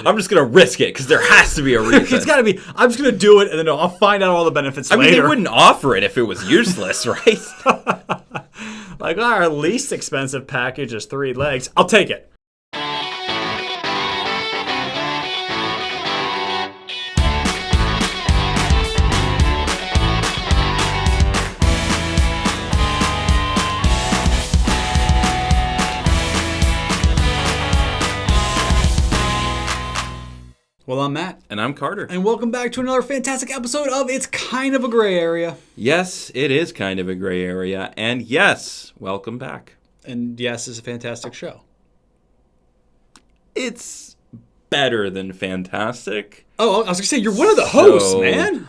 I'm just going to risk it because there has to be a reason. It's got to be, I'm just going to do it and then I'll find out all the benefits later. I mean, they wouldn't offer it if it was useless, right? Like, our least expensive package is 3 legs. I'll take it. Well, I'm Matt. And I'm Carter. And welcome back to another fantastic episode of It's Kind of a Gray Area. Yes, it is kind of a gray area. And yes, welcome back. And yes, it's a fantastic show. It's better than fantastic. Oh, I was going to say, you're one of the hosts, man.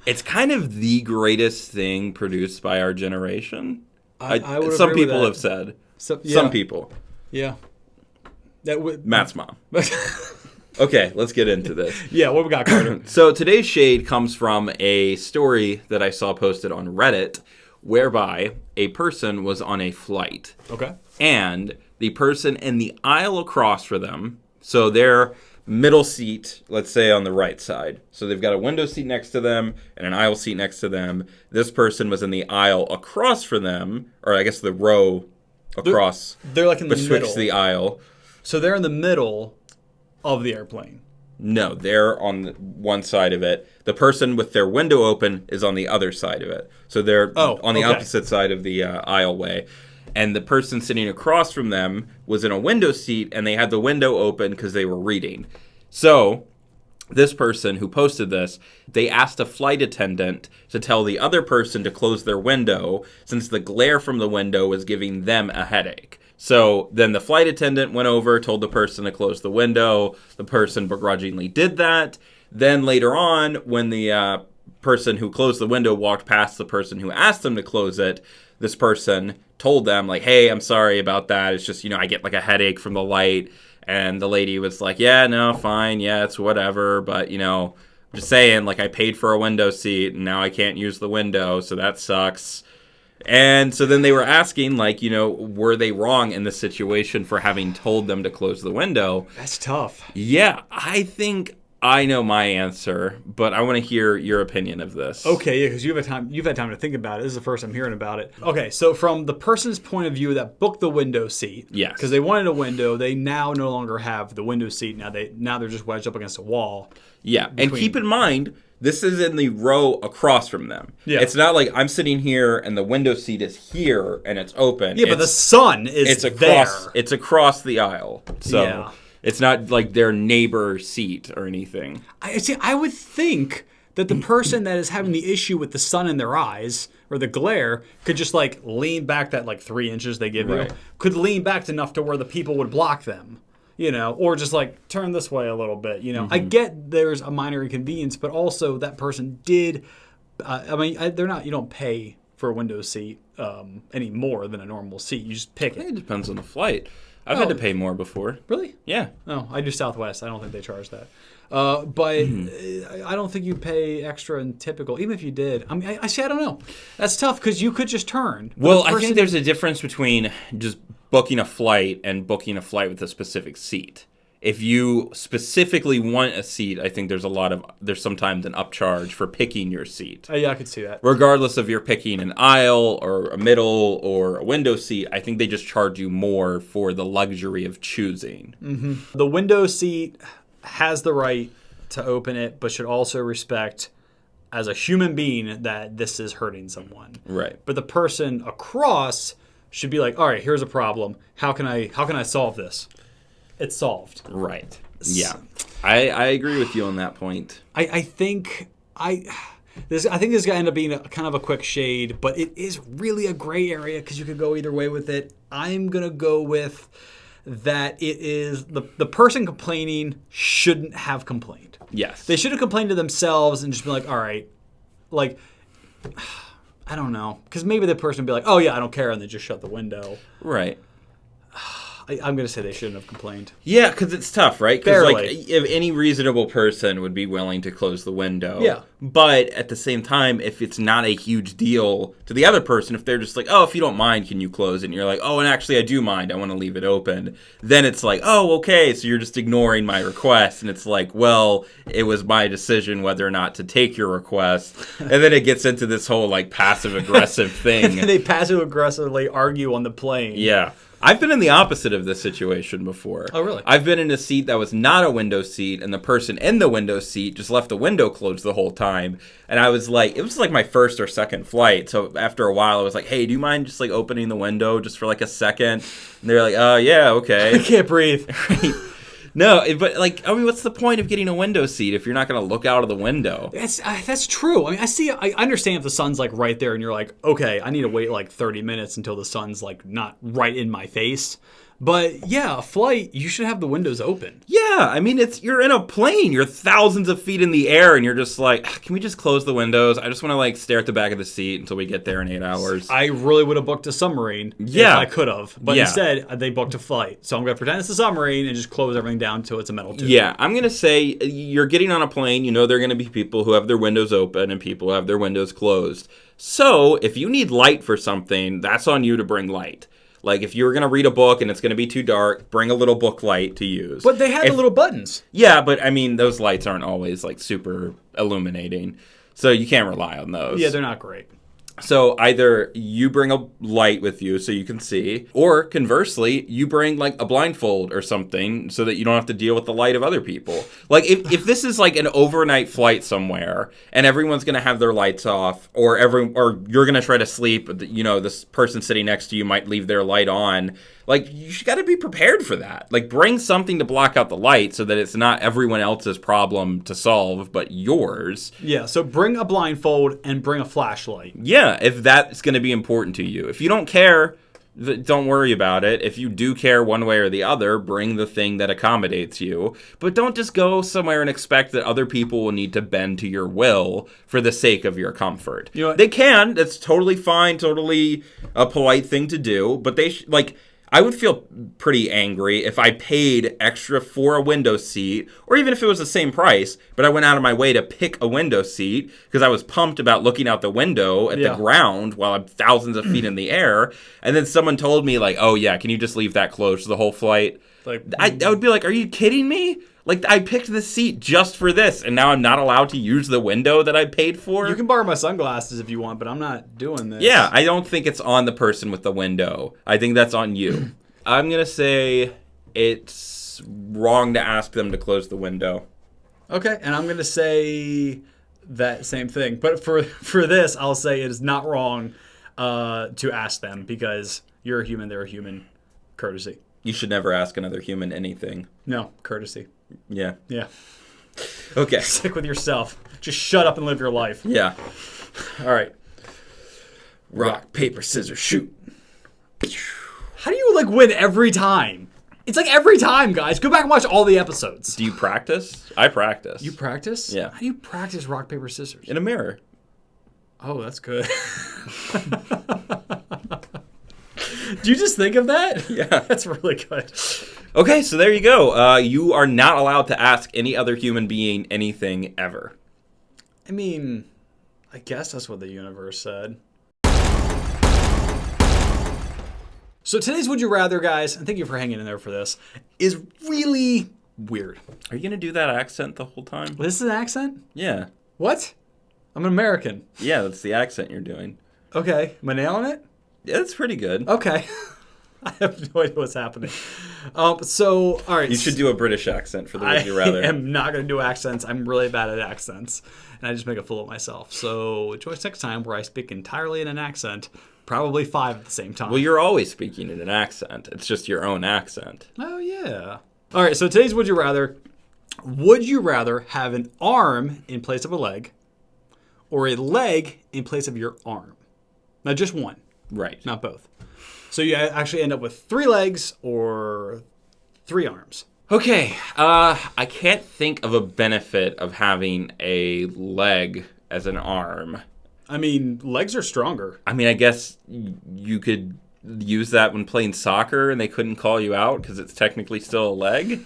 It's kind of the greatest thing produced by our generation. I would some agree with people that. have said. Yeah. Some people. Yeah. Matt's mom. Okay, let's get into this. Yeah, what we got, Carter? So today's shade comes from a story that I saw posted on Reddit whereby a person was on a flight. Okay. And the person in the aisle across from them, so their middle seat, let's say on the right side. So they've got a window seat next to them and an aisle seat next to them. This person was in the aisle across from them, or I guess the row across. They're like in the middle. Betwixt the aisle. So they're in the middle of the airplane. No, they're on one side of it. The person with their window open is on the other side of it. So they're on the opposite side of the aisleway. And the person sitting across from them was in a window seat, and they had the window open because they were reading. So this person who posted this, they asked a flight attendant to tell the other person to close their window since the glare from the window was giving them a headache. So then the flight attendant went over, told the person to close the window. The person begrudgingly did that. Then later on, when the person who closed the window walked past the person who asked them to close it, this person told them, like, hey, I'm sorry about that. It's just, I get like a headache from the light. And the lady was like, yeah, no, fine. Yeah, it's whatever. But, I'm just saying, like, I paid for a window seat and now I can't use the window. So that sucks. And so then they were asking, like, were they wrong in this situation for having told them to close the window? That's tough. Yeah, I think I know my answer, but I want to hear your opinion of this. Okay, yeah, because you've had time to think about it. This is the first I'm hearing about it. Okay, so from the person's point of view that booked the window seat, yes, because they wanted a window, they now no longer have the window seat. Now they're just wedged up against a wall. Yeah, and keep in mind, this is in the row across from them. Yeah. It's not like I'm sitting here and the window seat is here and it's open. Yeah, but the sun is there. It's across the aisle. So it's not like their neighbor seat or anything. I would think that the person that is having the issue with the sun in their eyes or the glare could just like lean back that like 3 inches they give you. Could lean back enough to where the people would block them. Or just like turn this way a little bit, I get there's a minor inconvenience, but also that person did, they're not, you don't pay for a window seat any more than a normal seat. You just pick it. It depends on the flight. I've had to pay more before. Really? Yeah. Oh, I do Southwest. I don't think they charge that. But I don't think you pay extra in typical, even if you did. I mean, I don't know. That's tough because you could just turn. Well, I think there's a difference between just booking a flight and booking a flight with a specific seat. If you specifically want a seat, I think there's sometimes an upcharge for picking your seat. Yeah, I could see that. Regardless of you're picking an aisle or a middle or a window seat, I think they just charge you more for the luxury of choosing. Mm-hmm. The window seat has the right to open it, but should also respect as a human being that this is hurting someone. Right. But the person across should be like, all right, here's a problem. How can I solve this? It's solved. Right. Yeah. I agree with you on that point. I think this is going to end up being kind of a quick shade, but it is really a gray area because you could go either way with it. I'm going to go with that it is the person complaining shouldn't have complained. Yes. They should have complained to themselves and just been like, all right, like, I don't know. Because maybe the person would be like, oh, yeah, I don't care, and they just shut the window. Right. I'm going to say they shouldn't have complained. Yeah, because it's tough, right? Because like, Barely. if any reasonable person would be willing to close the window. Yeah. But at the same time, if it's not a huge deal to the other person, if they're just like, oh, if you don't mind, can you close it? And you're like, oh, and actually I do mind. I want to leave it open. Then it's like, oh, okay, so you're just ignoring my request. And it's like, well, it was my decision whether or not to take your request. And then it gets into this whole like passive-aggressive thing. And they passive-aggressively argue on the plane. Yeah. I've been in the opposite of this situation before. Oh, really? I've been in a seat that was not a window seat, and the person in the window seat just left the window closed the whole time. And I was like, it was like my first or second flight. So after a while, I was like, hey, do you mind just like opening the window just for like a second? And they're like, yeah, okay. I can't breathe. No, but like, I mean, what's the point of getting a window seat if you're not going to look out of the window? That's true. I mean, I understand if the sun's like right there and you're like, okay, I need to wait like 30 minutes until the sun's like not right in my face. But yeah, a flight, you should have the windows open. Yeah, I mean, you're in a plane. You're thousands of feet in the air, and you're just like, can we just close the windows? I just want to like stare at the back of the seat until we get there in 8 hours. I really would have booked a submarine if I could have. But instead, they booked a flight. So I'm going to pretend it's a submarine and just close everything down until it's a metal tube. Yeah, I'm going to say you're getting on a plane. You know there are going to be people who have their windows open and people who have their windows closed. So if you need light for something, that's on you to bring light. Like, if you were going to read a book and it's going to be too dark, bring a little book light to use. But they had the little buttons. Yeah, but, I mean, those lights aren't always, like, super illuminating. So you can't rely on those. Yeah, they're not great. So either you bring a light with you so you can see, or conversely, you bring like a blindfold or something so that you don't have to deal with the light of other people. Like if this is like an overnight flight somewhere and everyone's going to have their lights off, or you're going to try to sleep, but you know, this person sitting next to you might leave their light on. Like, you got to be prepared for that. Like, bring something to block out the light so that it's not everyone else's problem to solve, but yours. Yeah, so bring a blindfold and bring a flashlight. Yeah, if that's going to be important to you. If you don't care, don't worry about it. If you do care one way or the other, bring the thing that accommodates you. But don't just go somewhere and expect that other people will need to bend to your will for the sake of your comfort. You know what? They can. That's totally fine, totally a polite thing to do. But I would feel pretty angry if I paid extra for a window seat, or even if it was the same price, but I went out of my way to pick a window seat because I was pumped about looking out the window at the ground while I'm thousands of feet in the air, and then someone told me, like, oh yeah, can you just leave that closed the whole flight? Like, I would be like, are you kidding me? Like, I picked this seat just for this, and now I'm not allowed to use the window that I paid for? You can borrow my sunglasses if you want, but I'm not doing this. Yeah, I don't think it's on the person with the window. I think that's on you. I'm going to say it's wrong to ask them to close the window. Okay, and I'm going to say that same thing. But for this, I'll say it is not wrong to ask them, because you're a human, they're a human. Courtesy. You should never ask another human anything. No, courtesy. Yeah. Yeah. Okay. Stick with yourself. Just shut up and live your life. Yeah. All right. Rock, paper, scissors, shoot. How do you, like, win every time? It's like every time, guys. Go back and watch all the episodes. Do you practice? I practice. You practice? Yeah. How do you practice rock, paper, scissors? In a mirror. Oh, that's good. Do you just think of that? Yeah. That's really good. Okay, so there you go. You are not allowed to ask any other human being anything ever. I mean, I guess that's what the universe said. So today's Would You Rather, guys, and thank you for hanging in there for this, is really weird. Are you going to do that accent the whole time? This is an accent? Yeah. What? I'm an American. Yeah, that's the accent you're doing. Okay. Am I nailing it? Yeah, that's pretty good. Okay. I have no idea what's happening. So, all right. You should do a British accent for the Would You Rather. I am not going to do accents. I'm really bad at accents, and I just make a fool of myself. So join us next time where I speak entirely in an accent, probably 5 at the same time. Well, you're always speaking in an accent. It's just your own accent. Oh, yeah. All right, so today's Would You Rather. Would you rather have an arm in place of a leg, or a leg in place of your arm? Now, just one. Right. Not both. So you actually end up with 3 legs or 3 arms. Okay. I can't think of a benefit of having a leg as an arm. I mean, legs are stronger. I mean, I guess you could use that when playing soccer and they couldn't call you out because it's technically still a leg.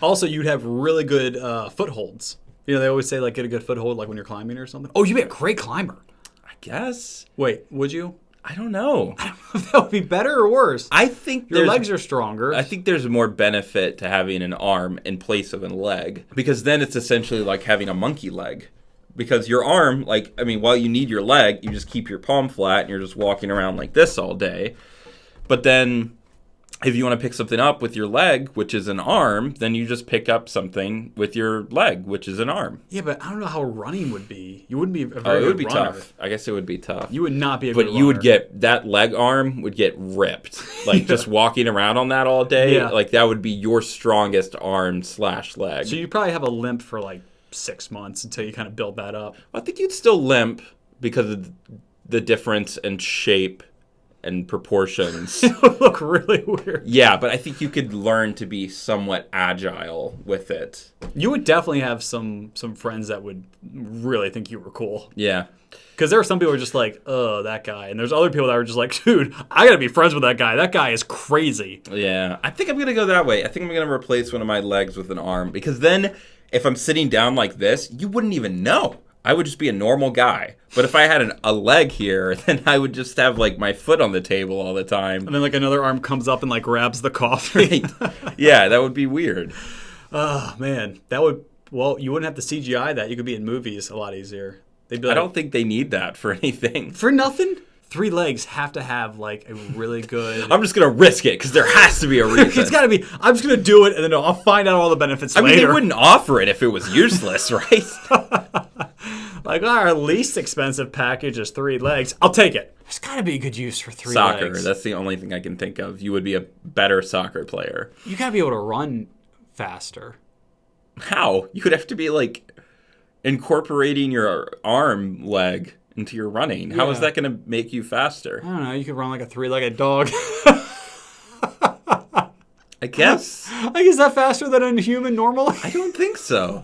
Also, you'd have really good footholds. You know, they always say, like, get a good foothold, like, when you're climbing or something. Oh, you'd be a great climber. I guess. Wait, would you? I don't know. I don't know if that would be better or worse. I think your legs are stronger. I think there's more benefit to having an arm in place of a leg. Because then it's essentially like having a monkey leg. Because your arm, like, I mean, while you need your leg, you just keep your palm flat and you're just walking around like this all day. But then if you want to pick something up with your leg, which is an arm, then you just pick up something with your leg, which is an arm. Yeah, but I don't know how running would be. You wouldn't be a very good runner. It would be tough. I guess it would be tough. You would not be a good runner. But you would get, that leg arm would get ripped. Like, just walking around on that all day, like, that would be your strongest arm/leg. So you'd probably have a limp for, like, 6 months until you kind of build that up. I think you'd still limp because of the difference in shape and proportions. It would look really weird. Yeah, but I think you could learn to be somewhat agile with it. You would definitely have some friends that would really think you were cool. Yeah. Because there are some people who are just like, oh, that guy. And there's other people that are just like, dude, I got to be friends with that guy. That guy is crazy. Yeah. I think I'm going to go that way. I think I'm going to replace one of my legs with an arm. Because then if I'm sitting down like this, you wouldn't even know. I would just be a normal guy. But if I had a leg here, then I would just have, like, my foot on the table all the time. And then, like, another arm comes up and, like, grabs the coffee. Yeah, that would be weird. Oh, man. That would, well, you wouldn't have to CGI that. You could be in movies a lot easier. They'd be like, I don't think they need that for anything. For nothing? 3 legs have to have, like, a really good... I'm just going to risk it because there has to be a reason. It's got to be, I'm just going to do it and then I'll find out all the benefits later. I mean, they wouldn't offer it if it was useless, right? Like, our least expensive package is 3 legs. I'll take it. There's got to be a good use for 3 legs. Soccer, that's the only thing I can think of. You would be a better soccer player. You got to be able to run faster. How? You would have to be, like, incorporating your arm leg into your running. How is that going to make you faster? I don't know. You could run like a 3-legged dog. I guess. Is that faster than a human normally? I don't think so.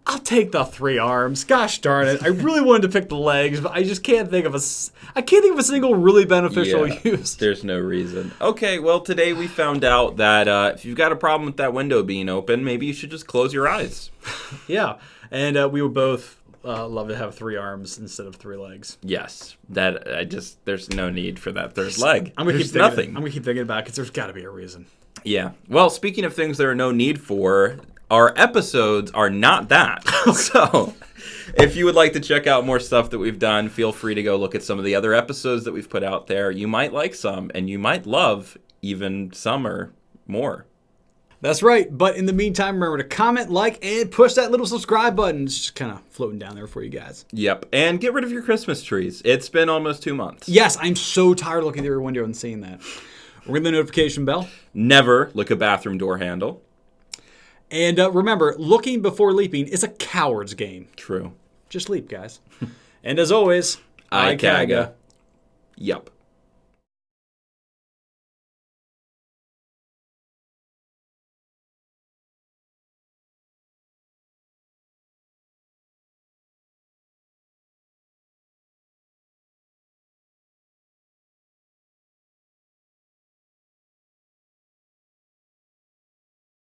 I'll take the 3 arms. Gosh darn it. I really wanted to pick the legs, but I just can't think of a single really beneficial use. There's no reason. Okay, well, today we found out that if you've got a problem with that window being open, maybe you should just close your eyes. Yeah, and we would both love to have 3 arms instead of 3 legs. Yes, there's no need for that 3rd leg. I'm gonna keep thinking about it because there's got to be a reason. Yeah. Well, speaking of things there are no need for, our episodes are not that. So, if you would like to check out more stuff that we've done, feel free to go look at some of the other episodes that we've put out there. You might like some, and you might love even some or more. That's right. But in the meantime, remember to comment, like, and push that little subscribe button. It's just kind of floating down there for you guys. Yep. And get rid of your Christmas trees. It's been almost 2 months. Yes, I'm so tired of looking through your window and seeing that. Ring the notification bell. Never lick a bathroom door handle. And remember, looking before leaping is a coward's game. True. Just leap, guys. And as always, IKAGA. Yup.